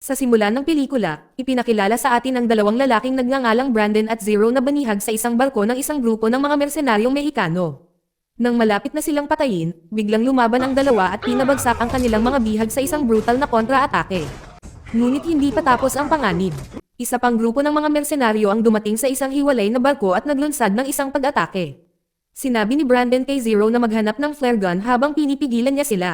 Sa simula ng pelikula, ipinakilala sa atin ang dalawang lalaking nagngangalang Brandon at Zero na banihag sa isang barko ng isang grupo ng mga mersenaryong Mexicano. Nang malapit na silang patayin, biglang lumaban ang dalawa at pinabagsak ang kanilang mga bihag sa isang brutal na kontra-atake. Ngunit hindi pa tapos ang panganib. Isa pang grupo ng mga mersenaryo ang dumating sa isang hiwalay na barko at naglunsad ng isang pag-atake. Sinabi ni Brandon kay Zero na maghanap ng flare gun habang pinipigilan niya sila.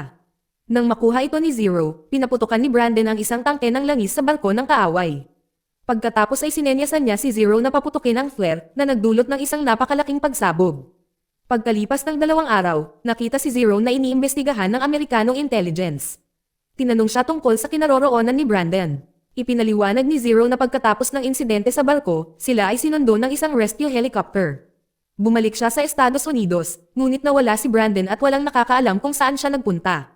Nang makuha ito ni Zero, pinaputukan ni Brandon ang isang tangke ng langis sa barko ng kaaway. Pagkatapos ay sinenyasan niya si Zero na paputukin ang flare na nagdulot ng isang napakalaking pagsabog. Pagkalipas ng 2 araw, nakita si Zero na iniimbestigahan ng Amerikanong intelligence. Tinanong siya tungkol sa kinaroroonan ni Brandon. Ipinaliwanag ni Zero na pagkatapos ng insidente sa barko, sila ay sinundo ng isang rescue helicopter. Bumalik siya sa Estados Unidos, ngunit nawala si Brandon at walang nakakaalam kung saan siya nagpunta.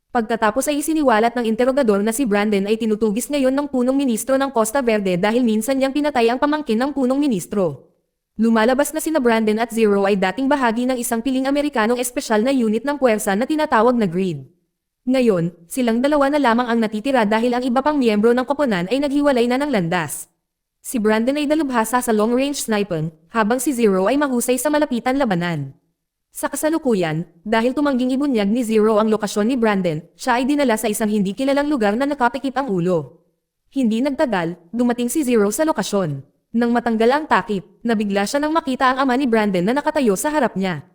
Pagkatapos ay isiniwalat ng interogador na si Brandon ay tinutugis ngayon ng punong ministro ng Costa Verde dahil minsan niyang pinatay ang pamangkin ng punong ministro. Lumalabas na sina Brandon at Zero ay dating bahagi ng isang piling Amerikanong espesyal na unit ng puwersa na tinatawag na GRID. Ngayon, silang dalawa na lamang ang natitira dahil ang iba pang miyembro ng koponan ay naghiwalay na ng landas. Si Brandon ay dalubhasa sa long-range sniping, habang si Zero ay mahusay sa malapitan labanan. Sa kasalukuyan, dahil tumangging ibunyag ni Zero ang lokasyon ni Brandon, siya ay dinala sa isang hindi kilalang lugar na nakatikip ang ulo. Hindi nagtagal, dumating si Zero sa lokasyon. Nang matanggal ang takip, nabigla siya nang makita ang ama ni Brandon na nakatayo sa harap niya.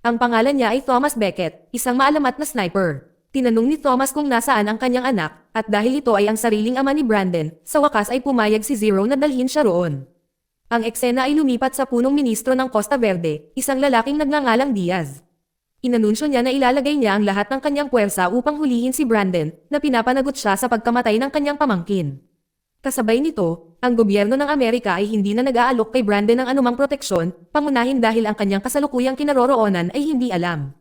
Ang pangalan niya ay Thomas Beckett, isang maalamat na sniper. Tinanong ni Thomas kung nasaan ang kanyang anak, at dahil ito ay ang sariling ama ni Brandon, sa wakas ay pumayag si Zero na dalhin siya roon. Ang eksena ay lumipat sa punong ministro ng Costa Verde, isang lalaking nagngangalang Diaz. Inanunsyo niya na ilalagay niya ang lahat ng kanyang puwersa upang hulihin si Brandon, na pinapanagot siya sa pagkamatay ng kanyang pamangkin. Kasabay nito, ang gobyerno ng Amerika ay hindi na nag-aalok kay Brandon ng anumang proteksyon, pangunahin dahil ang kanyang kasalukuyang kinaroroonan ay hindi alam.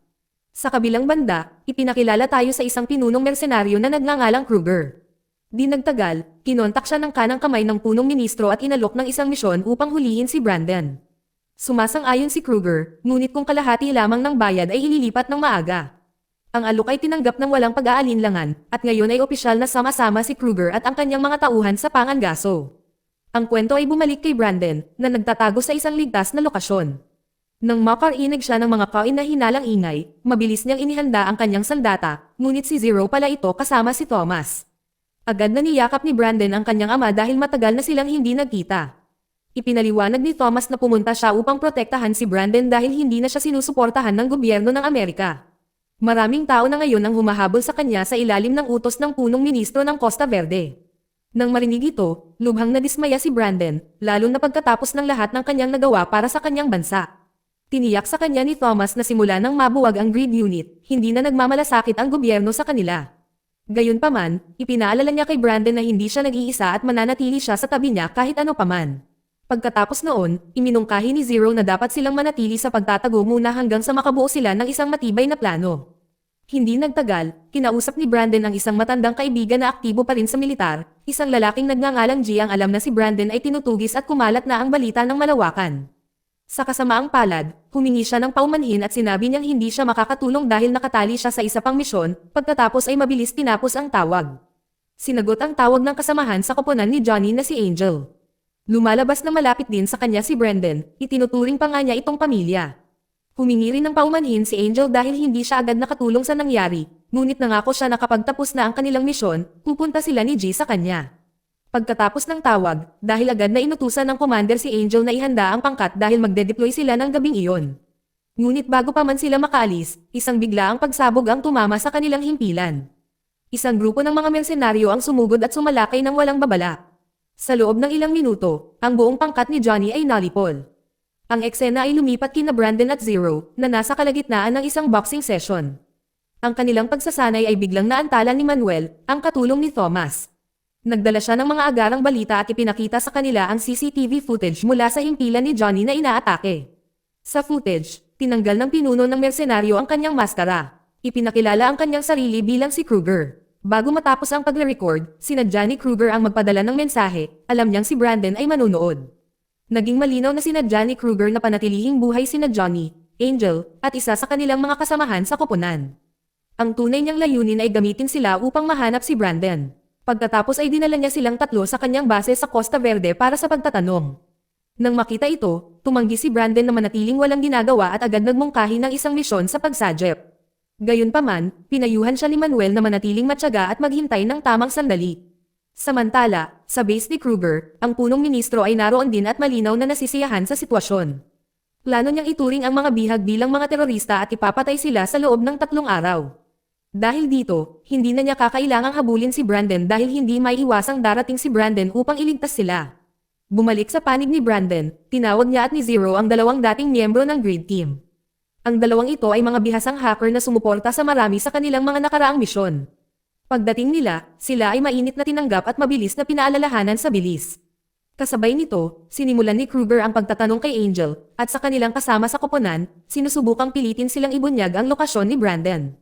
Sa kabilang banda, ipinakilala tayo sa isang pinunong mersenaryo na nagngangalang Kruger. Di nagtagal, kinontak siya ng kanang kamay ng punong ministro at inalok ng isang misyon upang hulihin si Brandon. Sumasang-ayon si Kruger, ngunit kung kalahati lamang ng bayad ay ililipat ng maaga. Ang alok ay tinanggap ng walang pag-aalinlangan, at ngayon ay opisyal na sama-sama si Kruger at ang kanyang mga tauhan sa Pangangaso. Ang kwento ay bumalik kay Brandon, na nagtatago sa isang ligtas na lokasyon. Nang makarinig siya ng mga kain na hinalang ingay, mabilis niyang inihanda ang kanyang sandata, ngunit si Zero pala ito kasama si Thomas. Agad na niyakap ni Brandon ang kanyang ama dahil matagal na silang hindi nagkita. Ipinaliwanag ni Thomas na pumunta siya upang protektahan si Brandon dahil hindi na siya sinusuportahan ng gobyerno ng Amerika. Maraming tao na ngayon ang humahabol sa kanya sa ilalim ng utos ng punong ministro ng Costa Verde. Nang marinig ito, lubhang nadismaya si Brandon, lalo na pagkatapos ng lahat ng kanyang nagawa para sa kanyang bansa. Tiniyak sa kanya ni Thomas na simula nang mabuwag ang GRID unit, hindi na nagmamalasakit ang gobyerno sa kanila. Gayunpaman, ipinaalala niya kay Brandon na hindi siya nag-iisa at mananatili siya sa tabi niya kahit ano paman. Pagkatapos noon, iminungkahi ni Zero na dapat silang manatili sa pagtatago muna hanggang sa makabuo sila ng isang matibay na plano. Hindi nagtagal, kinausap ni Brandon ang isang matandang kaibigan na aktibo pa rin sa militar, isang lalaking nagngangalang G ang alam na si Brandon ay tinutugis at kumalat na ang balita ng malawakan. Sa kasamaang palad, humingi siya ng paumanhin at sinabi niyang hindi siya makakatulong dahil nakatali siya sa isa pang misyon, pagkatapos ay mabilis tinapos ang tawag. Sinagot ang tawag ng kasamahan sa koponan ni Johnny na si Angel. Lumalabas na malapit din sa kanya si Brandon, itinuturing pa nga niya itong pamilya. Humingi rin ng paumanhin si Angel dahil hindi siya agad nakatulong sa nangyari, ngunit nangako siya na kapag tapos na ang kanilang misyon, pupunta sila ni G sa kanya. Pagkatapos ng tawag, dahil agad na inutusan ng commander si Angel na ihanda ang pangkat dahil magde-deploy sila ng gabing iyon. Ngunit bago pa man sila makaalis, isang biglaang pagsabog ang tumama sa kanilang himpilan. Isang grupo ng mga mersenaryo ang sumugod at sumalakay ng walang babala. Sa loob ng ilang minuto, ang buong pangkat ni Johnny ay nalipol. Ang eksena ay lumipat kina Brandon at Zero, na nasa kalagitnaan ng isang boxing session. Ang kanilang pagsasanay ay biglang naantala ni Manuel, ang katulong ni Thomas. Nagdala siya ng mga agarang balita at ipinakita sa kanila ang CCTV footage mula sa himpilan ni Johnny na inaatake. Sa footage, tinanggal ng pinuno ng mersenaryo ang kanyang maskara. Ipinakilala ang kanyang sarili bilang si Kruger. Bago matapos ang pagre-record, sinadya ni Kruger ang magpadala ng mensahe, alam niyang si Brandon ay manunood. Naging malinaw na sinadya ni Kruger na panatilihing buhay sina Johnny, Angel, at isa sa kanilang mga kasamahan sa koponan. Ang tunay niyang layunin ay gamitin sila upang mahanap si Brandon. Pagkatapos ay dinala niya silang tatlo sa kanyang base sa Costa Verde para sa pagtatanong. Nang makita ito, tumanggi si Brandon na manatiling walang ginagawa at agad nagmungkahi ng isang misyon sa pagsadjep. Gayunpaman, pinayuhan siya ni Manuel na manatiling matyaga at maghintay ng tamang sandali. Samantala, sa base ni Kruger, ang punong ministro ay naroon din at malinaw na nasisiyahan sa sitwasyon. Plano niyang ituring ang mga bihag bilang mga terorista at ipapatay sila sa loob ng 3 araw. Dahil dito, hindi na niya kakailangang habulin si Brandon dahil hindi maiiwasang darating si Brandon upang iligtas sila. Bumalik sa panig ni Brandon, tinawag niya at ni Zero ang dalawang dating miyembro ng Grid Team. Ang dalawang ito ay mga bihasang hacker na sumuporta sa marami sa kanilang mga nakaraang misyon. Pagdating nila, sila ay mainit na tinanggap at mabilis na pinaalalahanan sa bilis. Kasabay nito, sinimulan ni Kruger ang pagtatanong kay Angel, at sa kanilang kasama sa koponan, sinusubukang pilitin silang ibunyag ang lokasyon ni Brandon.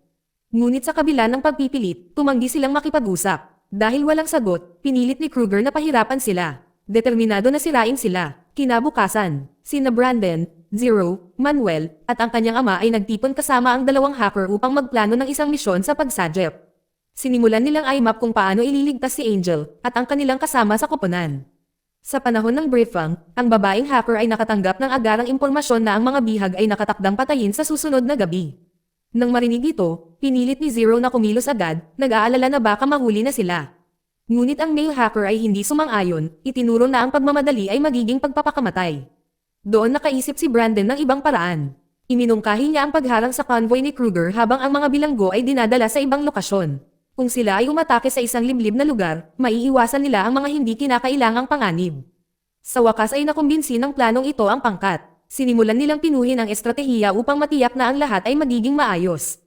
Ngunit sa kabila ng pagpipilit, tumanggi silang makipag-usap. Dahil walang sagot, pinilit ni Kruger na pahirapan sila. Determinado na sirain sila. Kinabukasan, sina Brandon, Zero, Manuel, at ang kanyang ama ay nagtipon kasama ang dalawang hacker upang magplano ng isang misyon sa pagsadjep. Sinimulan nilang i-map kung paano ililigtas si Angel at ang kanilang kasama sa koponan. Sa panahon ng briefing, ang babaeng hacker ay nakatanggap ng agarang impormasyon na ang mga bihag ay nakatakdang patayin sa susunod na gabi. Nang marinig ito, pinilit ni Zero na kumilos agad, nag-aalala na baka mahuli na sila. Ngunit ang male hacker ay hindi sumang-ayon, itinuro na ang pagmamadali ay magiging pagpapakamatay. Doon nakaisip si Brandon ng ibang paraan. Iminungkahi niya ang pagharang sa convoy ni Kruger habang ang mga bilanggo ay dinadala sa ibang lokasyon. Kung sila ay umatake sa isang liblib na lugar, maiiwasan nila ang mga hindi kinakailangang panganib. Sa wakas ay nakumbinsi ng planong ito ang pangkat. Sinimulan nilang pinuhin ang estratehiya upang matiyak na ang lahat ay magiging maayos.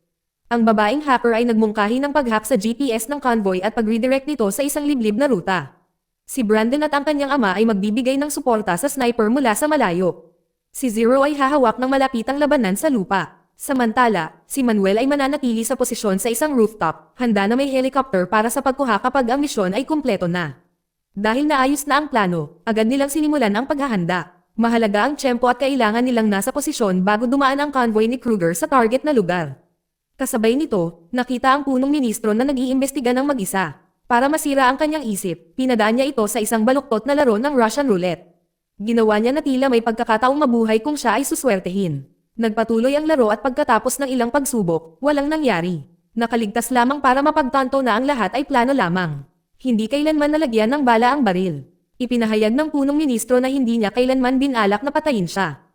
Ang babaeng hacker ay nagmungkahi ng pag-hack sa GPS ng convoy at pag-redirect nito sa isang liblib na ruta. Si Brandon at ang kanyang ama ay magbibigay ng suporta sa sniper mula sa malayo. Si Zero ay hahawak ng malapitang labanan sa lupa. Samantala, si Manuel ay mananatili sa posisyon sa isang rooftop, handa na may helicopter para sa pagkuha kapag ang misyon ay kumpleto na. Dahil naayos na ang plano, agad nilang sinimulan ang paghahanda. Mahalaga ang tiyempo at kailangan nilang nasa posisyon bago dumaan ang convoy ni Kruger sa target na lugar. Kasabay nito, nakita ang punong ministro na nag-iimbestiga ng mag-isa. Para masira ang kanyang isip, pinadaan niya ito sa isang baluktot na laro ng Russian roulette. Ginawa niya na tila may pagkakataong mabuhay kung siya ay suswertehin. Nagpatuloy ang laro at pagkatapos ng ilang pagsubok, walang nangyari. Nakaligtas lamang para mapagtanto na ang lahat ay plano lamang. Hindi kailanman nalagyan ng bala ang baril. Ipinahayag ng punong ministro na hindi niya kailanman binalak na patayin siya.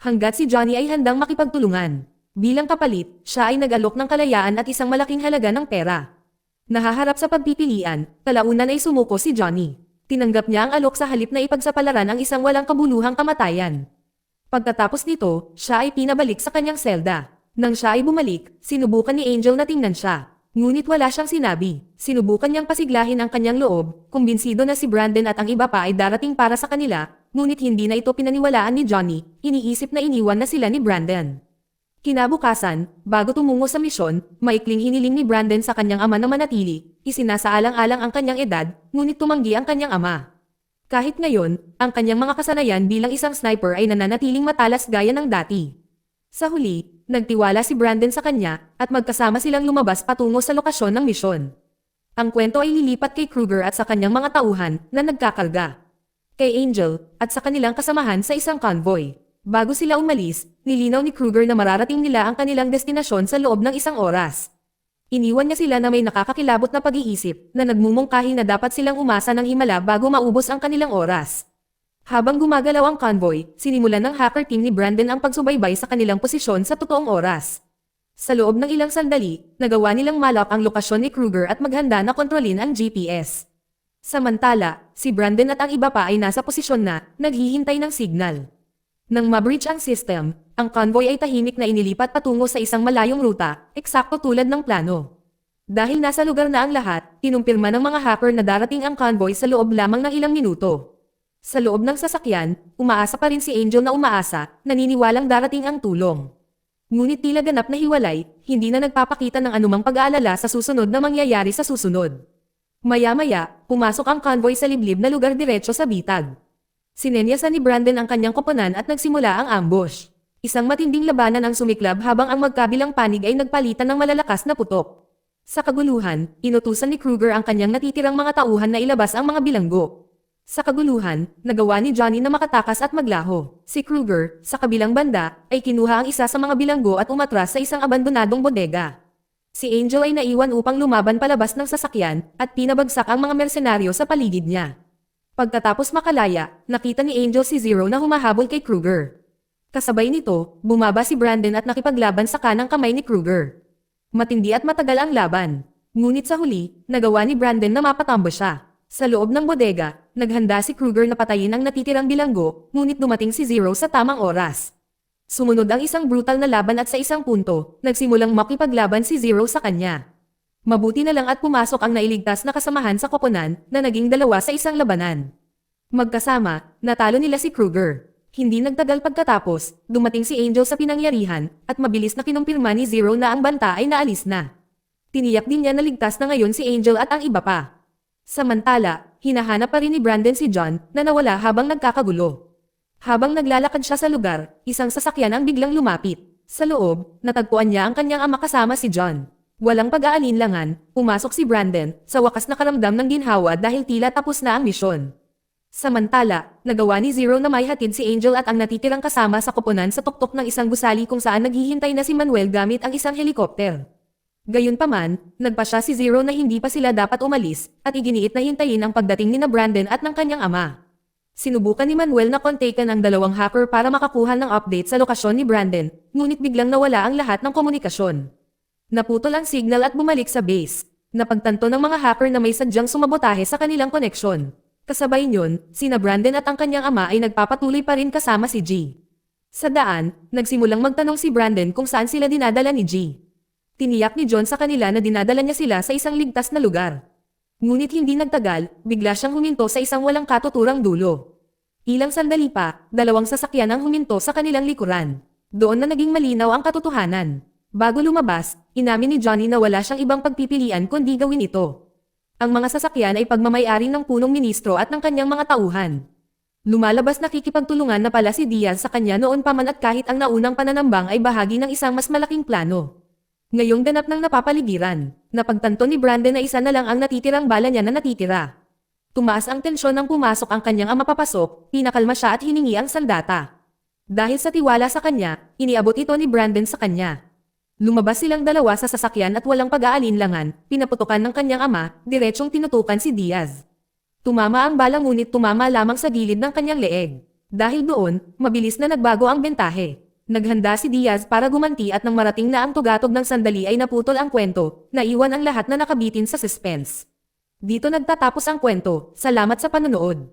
Hanggat si Johnny ay handang makipagtulungan. Bilang kapalit, siya ay nag-alok ng kalayaan at isang malaking halaga ng pera. Nahaharap sa pagpipilian, kalaunan ay sumuko si Johnny. Tinanggap niya ang alok sa halip na ipagsapalaran ang isang walang kabuluhang kamatayan. Pagkatapos nito, siya ay pinabalik sa kanyang selda. Nang siya ay bumalik, sinubukan ni Angel na tingnan siya. Ngunit wala siyang sinabi. Sinubukan niyang pasiglahin ang kanyang loob, kumbinsido na si Brandon at ang iba pa ay darating para sa kanila, ngunit hindi na ito pinaniwalaan ni Johnny, iniisip na iniwan na sila ni Brandon. Kinabukasan, bago tumungo sa misyon, maikling hiniling ni Brandon sa kanyang ama na manatili, isinasaalang-alang ang kanyang edad, ngunit tumanggi ang kanyang ama. Kahit ngayon, ang kanyang mga kasanayan bilang isang sniper ay nananatiling matalas gaya ng dati. Sa huli, nagtiwala si Brandon sa kanya, at magkasama silang lumabas patungo sa lokasyon ng misyon. Ang kwento ay lilipat kay Kruger at sa kanyang mga tauhan na nagkakarga. Kay Angel, at sa kanilang kasamahan sa isang convoy. Bago sila umalis, nilinaw ni Kruger na mararating nila ang kanilang destinasyon sa loob ng isang oras. Iniwan niya sila na may nakakakilabot na pag-iisip na nagmumungkahi na dapat silang umasa ng himala bago maubos ang kanilang oras. Habang gumagalaw ang convoy, sinimulan ng hacker team ni Brandon ang pagsubaybay sa kanilang posisyon sa totoong oras. Sa loob ng ilang sandali, nagawa nilang malak ang lokasyon ni Kruger at maghanda na kontrolin ang GPS. Samantala, si Brandon at ang iba pa ay nasa posisyon na, naghihintay ng signal. Nang ma-breach ang system, ang convoy ay tahimik na inilipat patungo sa isang malayong ruta, eksakto tulad ng plano. Dahil nasa lugar na ang lahat, kinumpirma ng mga hacker na darating ang convoy sa loob lamang ng ilang minuto. Sa loob ng sasakyan, umaasa pa rin si Angel na umaasa, naniniwalang darating ang tulong. Ngunit tila ganap na hiwalay, hindi na nagpapakita ng anumang pag-aalala sa susunod na mangyayari sa susunod. Maya-maya, pumasok ang convoy sa liblib na lugar diretso sa bitag. Sinenyasan ni Brandon ang kanyang koponan at nagsimula ang ambush. Isang matinding labanan ang sumiklab habang ang magkabilang panig ay nagpalitan ng malalakas na putok. Sa kaguluhan, inutusan ni Kruger ang kanyang natitirang mga tauhan na ilabas ang mga bilanggo. Sa kaguluhan, nagawa ni Johnny na makatakas at maglaho. Si Kruger, sa kabilang banda, ay kinuha ang isa sa mga bilanggo at umatras sa isang abandonadong bodega. Si Angel ay naiwan upang lumaban palabas ng sasakyan at pinabagsak ang mga mersenaryo sa paligid niya. Pagkatapos makalaya, nakita ni Angel si Zero na humahabol kay Kruger. Kasabay nito, bumaba si Brandon at nakipaglaban sa kanang kamay ni Kruger. Matindi at matagal ang laban. Ngunit sa huli, nagawa ni Brandon na mapatambo siya. Sa loob ng bodega, naghanda si Kruger na patayin ang natitirang bilanggo, ngunit dumating si Zero sa tamang oras. Sumunod ang isang brutal na laban at sa isang punto, nagsimulang makipaglaban si Zero sa kanya. Mabuti na lang at pumasok ang nailigtas na kasamahan sa koponan na naging dalawa sa isang labanan. Magkasama, natalo nila si Kruger. Hindi nagtagal pagkatapos, dumating si Angel sa pinangyarihan at mabilis na kinumpirma ni Zero na ang banta ay naalis na. Tiniyak din niya na ligtas na ngayon si Angel at ang iba pa. Samantala, hinahanap pa rin ni Brandon si John na nawala habang nagkakagulo. Habang naglalakad siya sa lugar, isang sasakyan ang biglang lumapit. Sa loob, natagpuan niya ang kanyang ama kasama si John. Walang pag-aalinlangan, pumasok si Brandon, sa wakas nakaramdam ng ginhawa dahil tila tapos na ang misyon. Samantala, nagawa ni Zero na maihatid si Angel at ang natitirang kasama sa koponan sa tuktok ng isang gusali kung saan naghihintay na si Manuel gamit ang isang helikopter. Gayunpaman, nagpasya si Zero na hindi pa sila dapat umalis at iginiit na hintayin ang pagdating ni Brandon at ng kanyang ama. Sinubukan ni Manuel na kontakan ang dalawang hacker para makakuha ng update sa lokasyon ni Brandon, ngunit biglang nawala ang lahat ng komunikasyon. Naputol ang signal at bumalik sa base. Napagtanto ng mga hacker na may sadyang sumabotahe sa kanilang koneksyon. Kasabay niyon, sina Brandon at ang kanyang ama ay nagpapatuloy pa rin kasama si G. Sa daan, nagsimulang magtanong si Brandon kung saan sila dinadala ni G. Tiniyak ni John sa kanila na dinadala niya sila sa isang ligtas na lugar. Ngunit hindi nagtagal, bigla siyang huminto sa isang walang katuturang dulo. Ilang sandali pa, dalawang sasakyan ang huminto sa kanilang likuran. Doon na naging malinaw ang katotohanan. Bago lumabas, inamin ni Johnny na wala siyang ibang pagpipilian kundi gawin ito. Ang mga sasakyan ay pagmamay-ari ng punong ministro at ng kanyang mga tauhan. Lumalabas na kikipagtulungan na pala si Diaz sa kanya noon pa man at kahit ang naunang pananambang ay bahagi ng isang mas malaking plano. Ngayong ganap ng napapaligiran, napagtanto ni Brandon na isa na lang ang natitirang bala niya na natitira. Tumaas ang tensyon nang pumasok ang kanyang ama papasok, pinakalma siya at hiningi ang sandata. Dahil sa tiwala sa kanya, iniabot ito ni Brandon sa kanya. Lumabas silang dalawa sa sasakyan at walang pag-aalinlangan, pinaputukan ng kanyang ama, diretsong tinutukan si Diaz. Tumama ang bala ngunit tumama lamang sa gilid ng kanyang leeg. Dahil doon, mabilis na nagbago ang bentahe. Naghanda si Diaz para gumanti at nang marating na ang tugatog ng sandali ay naputol ang kwento, naiwan ang lahat na nakabitin sa suspense. Dito nagtatapos ang kwento, salamat sa panonood.